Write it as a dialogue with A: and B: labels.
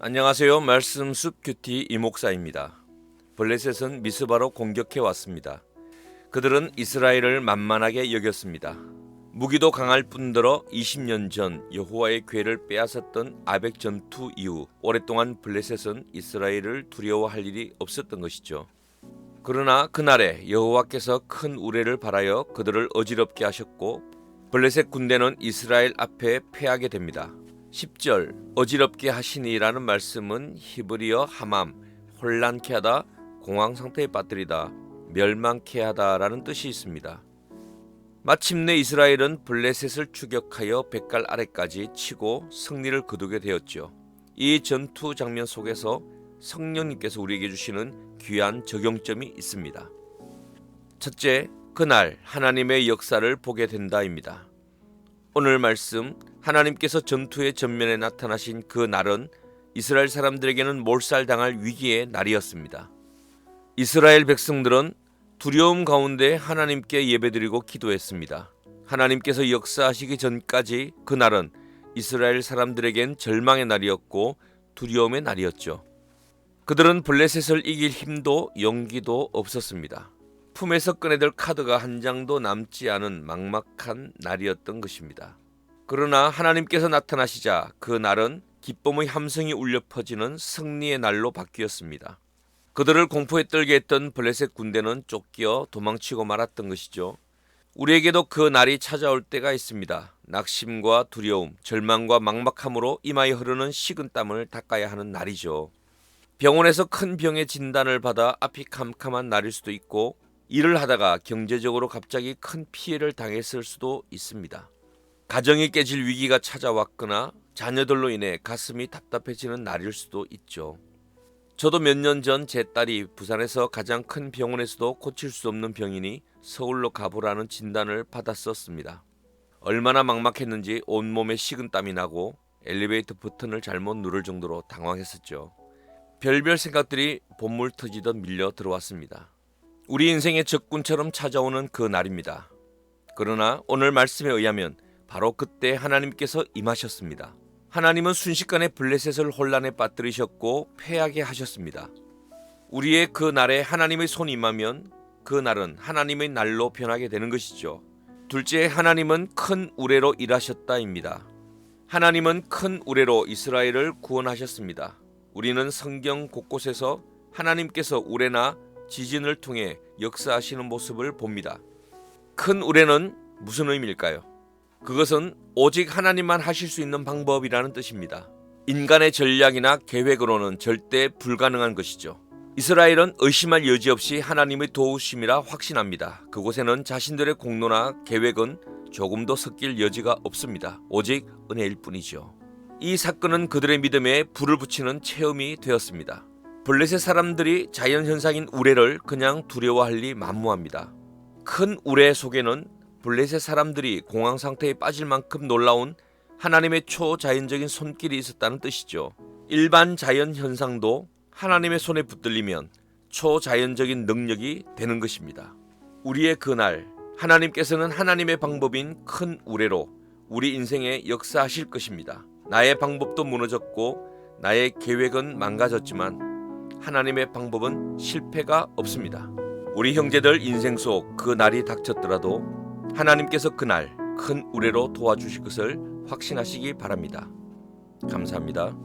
A: 안녕하세요. 말씀 숲 큐티 이목사입니다. 블레셋은 미스바로 공격해 왔습니다. 그들은 이스라엘을 만만하게 여겼습니다. 무기도 강할 뿐더러 20년 전 여호와의 궤를 빼앗았던 아벡 전투 이후 오랫동안 블레셋은 이스라엘을 두려워할 일이 없었던 것이죠. 그러나 그날에 여호와께서 큰 우레를 발하여 그들을 어지럽게 하셨고 블레셋 군대는 이스라엘 앞에 패하게 됩니다. 10절 어지럽게 하시니라는 말씀은 히브리어 하맘, 혼란케 하다, 공황 상태에 빠뜨리다, 멸망케 하다라는 뜻이 있습니다. 마침내 이스라엘은 블레셋을 추격하여 뱃갈 아래까지 치고 승리를 거두게 되었죠. 이 전투 장면 속에서 성령님께서 우리에게 주시는 귀한 적용점이 있습니다. 첫째, 그날 하나님의 역사를 보게 된다입니다. 오늘 말씀 하나님께서 전투의 전면에 나타나신 그 날은 이스라엘 사람들에게는 몰살당할 위기의 날이었습니다. 이스라엘 백성들은 두려움 가운데 하나님께 예배드리고 기도했습니다. 하나님께서 역사하시기 전까지 그 날은 이스라엘 사람들에겐 절망의 날이었고 두려움의 날이었죠. 그들은 블레셋을 이길 힘도 용기도 없었습니다. 품에서 꺼내들 카드가 한 장도 남지 않은 막막한 날이었던 것입니다. 그러나 하나님께서 나타나시자 그 날은 기쁨의 함성이 울려 퍼지는 승리의 날로 바뀌었습니다. 그들을 공포에 떨게 했던 블레셋 군대는 쫓겨 도망치고 말았던 것이죠. 우리에게도 그 날이 찾아올 때가 있습니다. 낙심과 두려움, 절망과 막막함으로 이마에 흐르는 식은땀을 닦아야 하는 날이죠. 병원에서 큰 병의 진단을 받아 앞이 캄캄한 날일 수도 있고 일을 하다가 경제적으로 갑자기 큰 피해를 당했을 수도 있습니다. 가정이 깨질 위기가 찾아왔거나 자녀들로 인해 가슴이 답답해지는 날일 수도 있죠. 저도 몇 년 전 제 딸이 부산에서 가장 큰 병원에서도 고칠 수 없는 병이니 서울로 가보라는 진단을 받았었습니다. 얼마나 막막했는지 온몸에 식은땀이 나고 엘리베이터 버튼을 잘못 누를 정도로 당황했었죠. 별별 생각들이 본물 터지듯 밀려 들어왔습니다. 우리 인생의 적군처럼 찾아오는 그 날입니다. 그러나 오늘 말씀에 의하면 바로 그때 하나님께서 임하셨습니다. 하나님은 순식간에 블레셋을 혼란에 빠뜨리셨고 패하게 하셨습니다. 우리의 그 날에 하나님의 손이 임하면 그 날은 하나님의 날로 변하게 되는 것이죠. 둘째, 하나님은 큰 우레로 일하셨다입니다. 하나님은 큰 우레로 이스라엘을 구원하셨습니다. 우리는 성경 곳곳에서 하나님께서 우레나 지진을 통해 역사하시는 모습을 봅니다. 큰 우레는 무슨 의미일까요? 그것은 오직 하나님만 하실 수 있는 방법이라는 뜻입니다. 인간의 전략이나 계획으로는 절대 불가능한 것이죠. 이스라엘은 의심할 여지 없이 하나님의 도우심이라 확신합니다. 그곳에는 자신들의 공로나 계획은 조금도 섞일 여지가 없습니다. 오직 은혜일 뿐이죠. 이 사건은 그들의 믿음에 불을 붙이는 체험이 되었습니다. 블레셋 사람들이 자연현상인 우레를 그냥 두려워할 리 만무합니다. 큰 우레 속에는 블레셋 사람들이 공황 상태에 빠질 만큼 놀라운 하나님의 초자연적인 손길이 있었다는 뜻이죠. 일반 자연 현상도 하나님의 손에 붙들리면 초자연적인 능력이 되는 것입니다. 우리의 그날 하나님께서는 하나님의 방법인 큰 우레로 우리 인생에 역사하실 것입니다. 나의 방법도 무너졌고 나의 계획은 망가졌지만 하나님의 방법은 실패가 없습니다. 우리 형제들 인생 속 그 날이 닥쳤더라도 하나님께서 그날 큰 우레로 도와주실 것을 확신하시기 바랍니다. 감사합니다.